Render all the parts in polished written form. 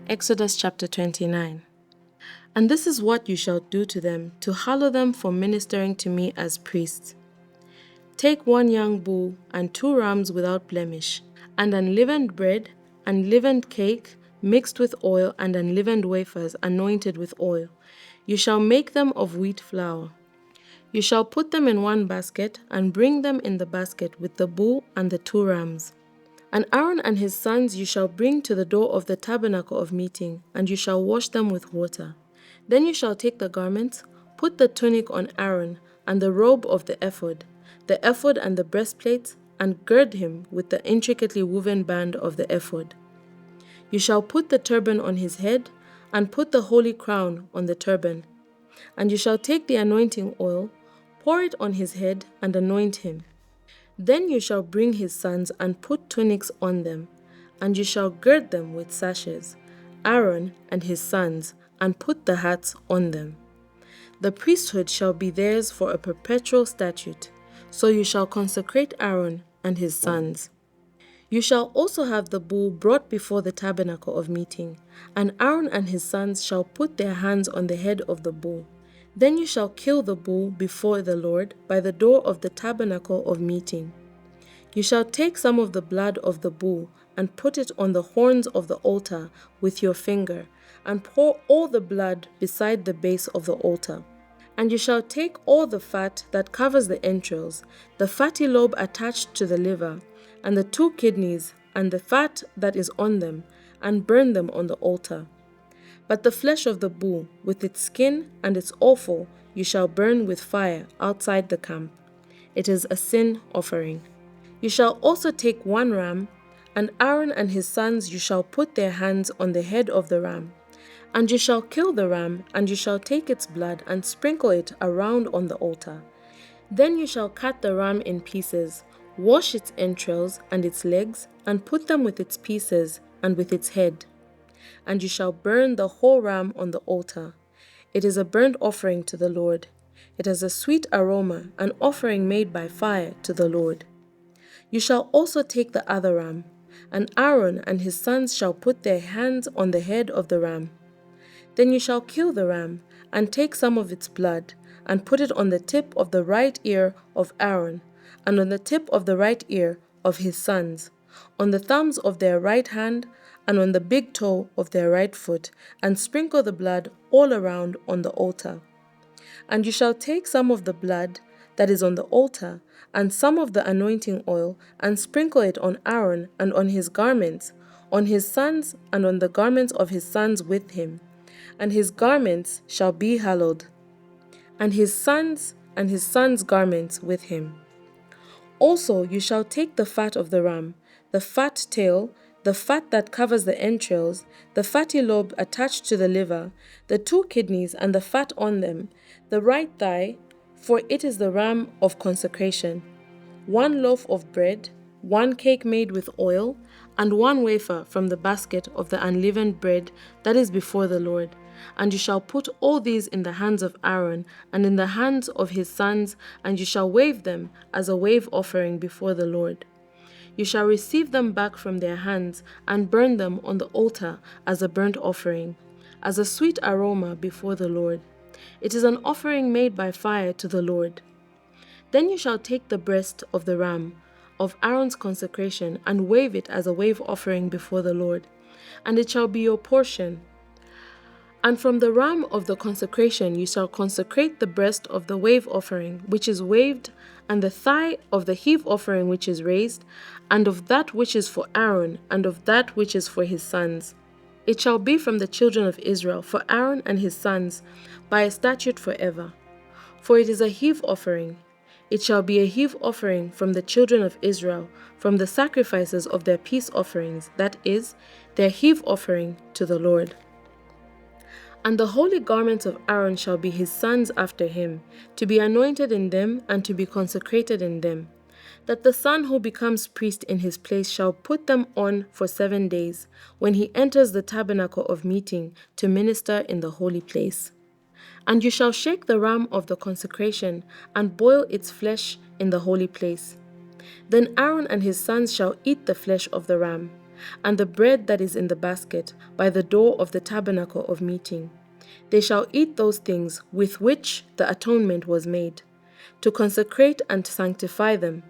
Exodus chapter 29. And this is what you shall do to them, to hallow them for ministering to me as priests. Take 1 young bull and 2 rams without blemish, and unleavened bread, unleavened cake, mixed with oil, and unleavened wafers, anointed with oil. You shall make them of wheat flour. You shall put them in 1 basket, and bring them in the basket with the bull and the 2 rams. And Aaron and his sons you shall bring to the door of the tabernacle of meeting, and you shall wash them with water. Then you shall take the garments, put the tunic on Aaron, and the robe of the ephod and the breastplate, and gird him with the intricately woven band of the ephod. You shall put the turban on his head, and put the holy crown on the turban. And you shall take the anointing oil, pour it on his head, and anoint him. Then you shall bring his sons and put tunics on them, and you shall gird them with sashes, Aaron and his sons, and put the hats on them. The priesthood shall be theirs for a perpetual statute, so you shall consecrate Aaron and his sons. You shall also have the bull brought before the tabernacle of meeting, and Aaron and his sons shall put their hands on the head of the bull. Then you shall kill the bull before the Lord by the door of the tabernacle of meeting. You shall take some of the blood of the bull and put it on the horns of the altar with your finger, and pour all the blood beside the base of the altar. And you shall take all the fat that covers the entrails, the fatty lobe attached to the liver, and the 2 kidneys, and the fat that is on them, and burn them on the altar. But the flesh of the bull, with its skin and its offal, you shall burn with fire outside the camp. It is a sin offering. You shall also take 1 ram, and Aaron and his sons you shall put their hands on the head of the ram. And you shall kill the ram, and you shall take its blood and sprinkle it around on the altar. Then you shall cut the ram in pieces, wash its entrails and its legs, and put them with its pieces and with its head. And you shall burn the whole ram on the altar. It is a burnt offering to the Lord. It has a sweet aroma, an offering made by fire to the Lord. You shall also take the other ram, and Aaron and his sons shall put their hands on the head of the ram. Then you shall kill the ram, and take some of its blood, and put it on the tip of the right ear of Aaron, and on the tip of the right ear of his sons, on the thumbs of their right hand, and on the big toe of their right foot, and sprinkle the blood all around on the altar. And you shall take some of the blood that is on the altar, and some of the anointing oil, and sprinkle it on Aaron and on his garments, on his sons and on the garments of his sons with him. And his garments shall be hallowed, and his sons' garments with him. Also you shall take the fat of the ram, the fat tail, the fat that covers the entrails, the fatty lobe attached to the liver, the 2 kidneys and the fat on them, the right thigh, for it is the ram of consecration, 1 loaf of bread, 1 cake made with oil, and 1 wafer from the basket of the unleavened bread that is before the Lord. And you shall put all these in the hands of Aaron and in the hands of his sons, and you shall wave them as a wave offering before the Lord. You shall receive them back from their hands and burn them on the altar as a burnt offering, as a sweet aroma before the Lord. It is an offering made by fire to the Lord. Then you shall take the breast of the ram of Aaron's consecration and wave it as a wave offering before the Lord, and it shall be your portion. And from the ram of the consecration you shall consecrate the breast of the wave offering which is waved, and the thigh of the heave offering which is raised, and of that which is for Aaron, and of that which is for his sons. It shall be from the children of Israel for Aaron and his sons, by a statute forever. For it is a heave offering. It shall be a heave offering from the children of Israel, from the sacrifices of their peace offerings, that is, their heave offering to the Lord. And the holy garments of Aaron shall be his sons after him, to be anointed in them and to be consecrated in them, that the son who becomes priest in his place shall put them on for 7 days, when he enters the tabernacle of meeting to minister in the holy place. And you shall shake the ram of the consecration and boil its flesh in the holy place. Then Aaron and his sons shall eat the flesh of the ram, and the bread that is in the basket by the door of the tabernacle of meeting. They shall eat those things with which the atonement was made, to consecrate and sanctify them.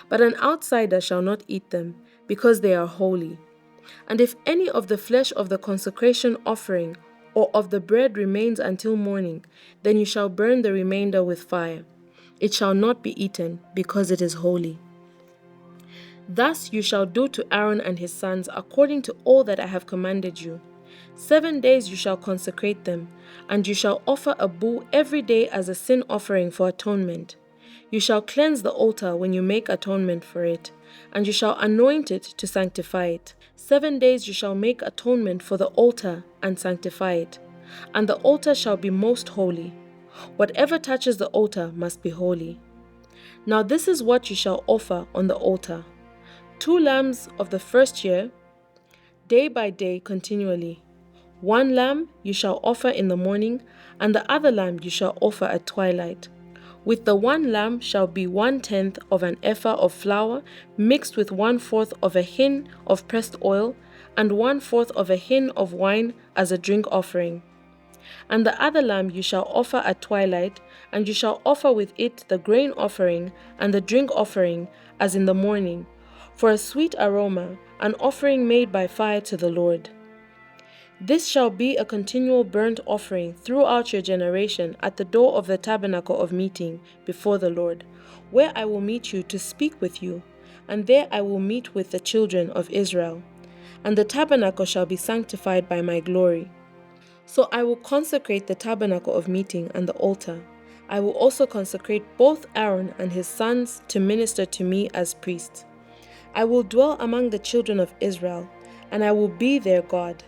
But an outsider shall not eat them, because they are holy. And if any of the flesh of the consecration offering or of the bread remains until morning, then you shall burn the remainder with fire. It shall not be eaten, because it is holy. Thus you shall do to Aaron and his sons according to all that I have commanded you. 7 days you shall consecrate them, and you shall offer a bull every day as a sin offering for atonement. You shall cleanse the altar when you make atonement for it, and you shall anoint it to sanctify it. 7 days you shall make atonement for the altar and sanctify it, and the altar shall be most holy. Whatever touches the altar must be holy. Now this is what you shall offer on the altar: 2 lambs of the first year, day by day continually. 1 lamb you shall offer in the morning, and the other lamb you shall offer at twilight. With the 1 lamb shall be 1/10 of an ephah of flour mixed with 1/4 of a hin of pressed oil, and 1/4 of a hin of wine as a drink offering. And the other lamb you shall offer at twilight, and you shall offer with it the grain offering and the drink offering as in the morning, for a sweet aroma, an offering made by fire to the Lord. This shall be a continual burnt offering throughout your generation at the door of the tabernacle of meeting before the Lord, where I will meet you to speak with you, and there I will meet with the children of Israel. And the tabernacle shall be sanctified by my glory. So I will consecrate the tabernacle of meeting and the altar. I will also consecrate both Aaron and his sons to minister to me as priests. I will dwell among the children of Israel, and I will be their God.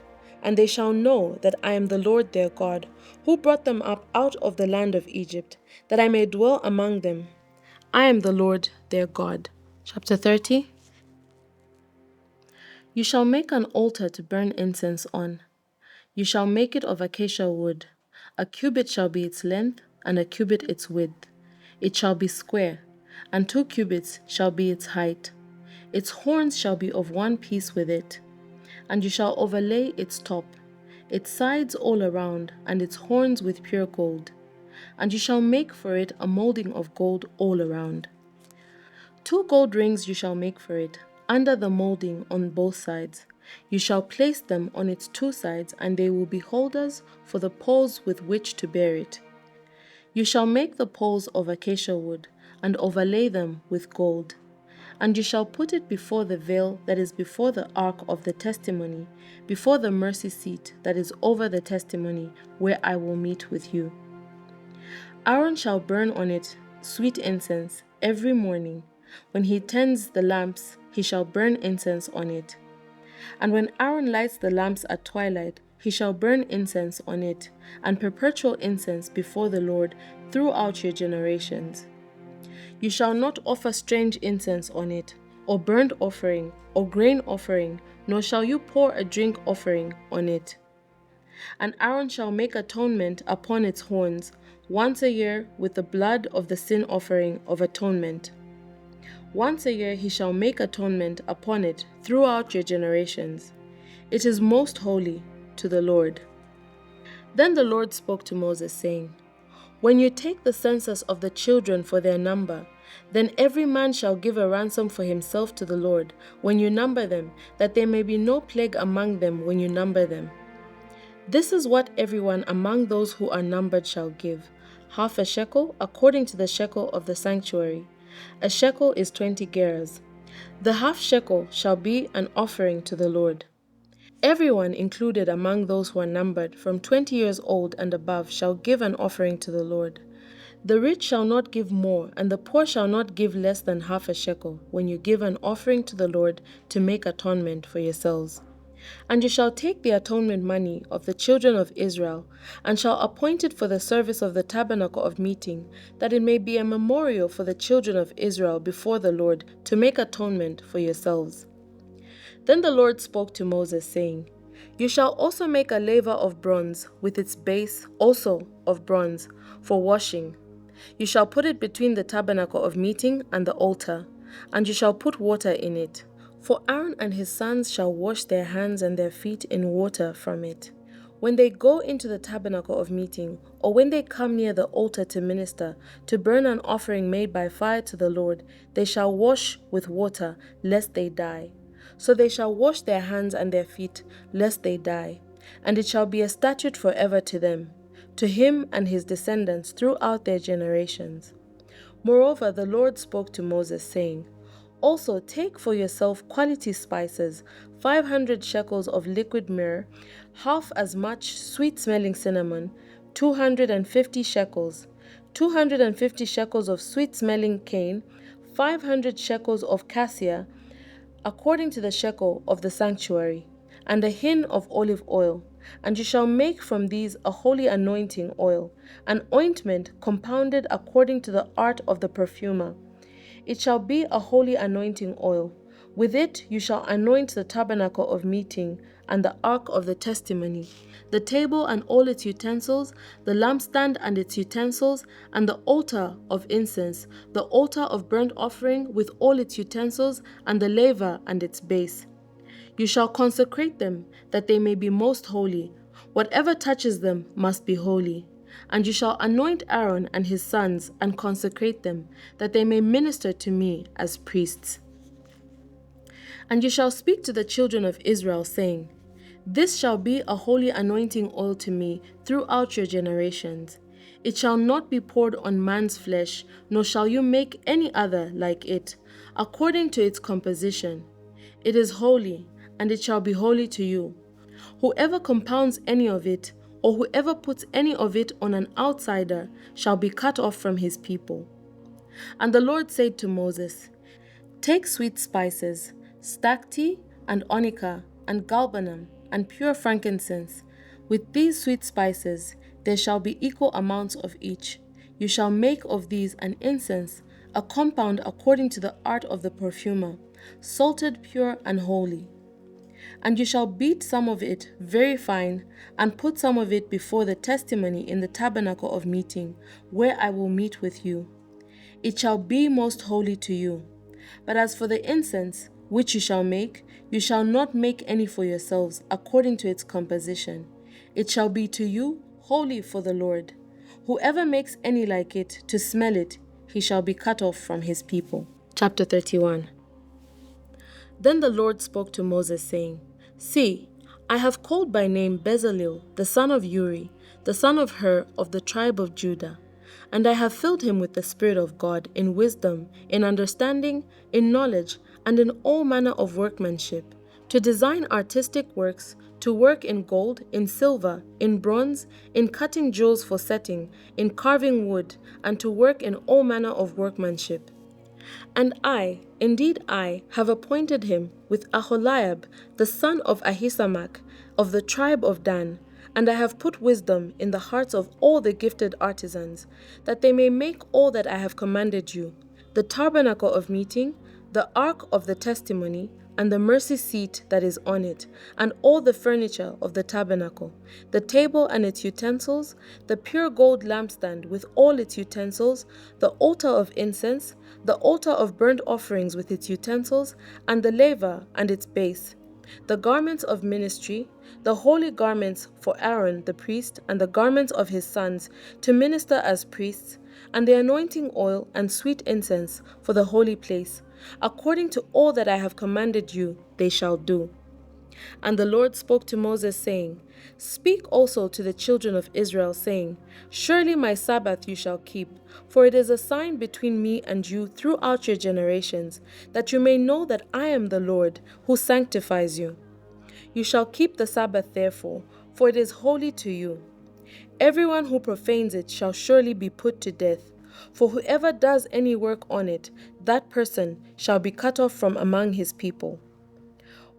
And they shall know that I am the Lord their God, who brought them up out of the land of Egypt, that I may dwell among them. I am the Lord their God. Chapter 30. You shall make an altar to burn incense on. You shall make it of acacia wood. A cubit shall be its length, and a cubit its width. It shall be square, and 2 cubits shall be its height. Its horns shall be of one piece with it. And you shall overlay its top, its sides all around, and its horns with pure gold. And you shall make for it a molding of gold all around. 2 gold rings you shall make for it, under the molding on both sides. You shall place them on its 2 sides, and they will be holders for the poles with which to bear it. You shall make the poles of acacia wood, and overlay them with gold. And you shall put it before the veil that is before the ark of the testimony, before the mercy seat that is over the testimony, where I will meet with you. Aaron shall burn on it sweet incense every morning. When he tends the lamps, he shall burn incense on it. And when Aaron lights the lamps at twilight, he shall burn incense on it, and perpetual incense before the Lord throughout your generations. You shall not offer strange incense on it, or burnt offering, or grain offering, nor shall you pour a drink offering on it. And Aaron shall make atonement upon its horns once a year with the blood of the sin offering of atonement. Once a year he shall make atonement upon it throughout your generations. It is most holy to the Lord. Then the Lord spoke to Moses, saying, When you take the census of the children for their number, then every man shall give a ransom for himself to the Lord when you number them, that there may be no plague among them when you number them. This is what everyone among those who are numbered shall give: half a shekel according to the shekel of the sanctuary. A shekel is 20 gerahs. The half shekel shall be an offering to the Lord. Everyone included among those who are numbered from 20 years old and above shall give an offering to the Lord. The rich shall not give more, and the poor shall not give less than half a shekel when you give an offering to the Lord to make atonement for yourselves. And you shall take the atonement money of the children of Israel, and shall appoint it for the service of the tabernacle of meeting, that it may be a memorial for the children of Israel before the Lord to make atonement for yourselves. Then the Lord spoke to Moses, saying, You shall also make a laver of bronze, with its base also of bronze, for washing. You shall put it between the tabernacle of meeting and the altar, and you shall put water in it. For Aaron and his sons shall wash their hands and their feet in water from it. When they go into the tabernacle of meeting, or when they come near the altar to minister, to burn an offering made by fire to the Lord, they shall wash with water, lest they die. So they shall wash their hands and their feet, lest they die. And it shall be a statute forever to them, to him and his descendants throughout their generations. Moreover, the Lord spoke to Moses, saying, Also take for yourself quality spices, 500 shekels of liquid myrrh, half as much sweet-smelling cinnamon, 250 shekels, 250 shekels of sweet-smelling cane, 500 shekels of cassia, according to the shekel of the sanctuary, and a hin of olive oil. And you shall make from these a holy anointing oil, an ointment compounded according to the art of the perfumer. It shall be a holy anointing oil. With it you shall anoint the tabernacle of meeting and the ark of the testimony, the table and all its utensils, the lampstand and its utensils, and the altar of incense, the altar of burnt offering with all its utensils, and the laver and its base. You shall consecrate them, that they may be most holy. Whatever touches them must be holy. And you shall anoint Aaron and his sons, and consecrate them, that they may minister to me as priests. And you shall speak to the children of Israel, saying, This shall be a holy anointing oil to me throughout your generations. It shall not be poured on man's flesh, nor shall you make any other like it, according to its composition. It is holy, and it shall be holy to you. Whoever compounds any of it, or whoever puts any of it on an outsider, shall be cut off from his people. And the Lord said to Moses, Take sweet spices, stacte, and onycha, and galbanum, and pure frankincense. With these sweet spices there shall be equal amounts of each. You shall make of these an incense, a compound according to the art of the perfumer, salted, pure, and holy. And you shall beat some of it very fine, and put some of it before the testimony in the tabernacle of meeting, where I will meet with you. It shall be most holy to you. But as for the incense, which you shall make, you shall not make any for yourselves, according to its composition. It shall be to you holy for the Lord. Whoever makes any like it, to smell it, he shall be cut off from his people. Chapter 31. Then the Lord spoke to Moses, saying, See, I have called by name Bezalel, the son of Uri, the son of Hur, of the tribe of Judah. And I have filled him with the Spirit of God, in wisdom, in understanding, in knowledge, and in all manner of workmanship, to design artistic works, to work in gold, in silver, in bronze, in cutting jewels for setting, in carving wood, and to work in all manner of workmanship. And I, indeed I, have appointed him with Aholiab, the son of Ahisamach, of the tribe of Dan, and I have put wisdom in the hearts of all the gifted artisans, that they may make all that I have commanded you, the tabernacle of meeting, the ark of the testimony, and the mercy seat that is on it, and all the furniture of the tabernacle, the table and its utensils, the pure gold lampstand with all its utensils, the altar of incense, the altar of burnt offerings with its utensils, and the laver and its base, the garments of ministry, the holy garments for Aaron the priest, and the garments of his sons to minister as priests, and the anointing oil and sweet incense for the holy place. According to all that I have commanded you, they shall do. And the Lord spoke to Moses, saying, Speak also to the children of Israel, saying, Surely my Sabbath you shall keep, for it is a sign between me and you throughout your generations, that you may know that I am the Lord, who sanctifies you. You shall keep the Sabbath therefore, for it is holy to you. Everyone who profanes it shall surely be put to death. For whoever does any work on it, that person shall be cut off from among his people.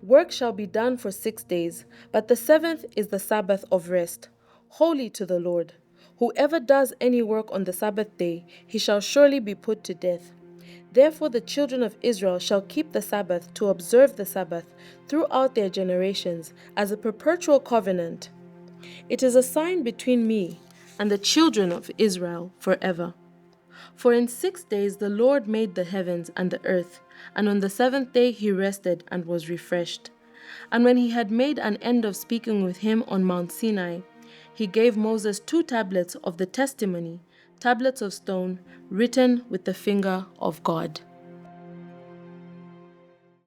Work shall be done for 6 days, but the seventh is the Sabbath of rest, holy to the Lord. Whoever does any work on the Sabbath day, he shall surely be put to death. Therefore the children of Israel shall keep the Sabbath to observe the Sabbath throughout their generations as a perpetual covenant. It is a sign between me and the children of Israel forever. For in 6 days the Lord made the heavens and the earth, And on the seventh day he rested and was refreshed. And when he had made an end of speaking with him on Mount Sinai, he gave Moses 2 tablets of the testimony, tablets of stone, written with the finger of God.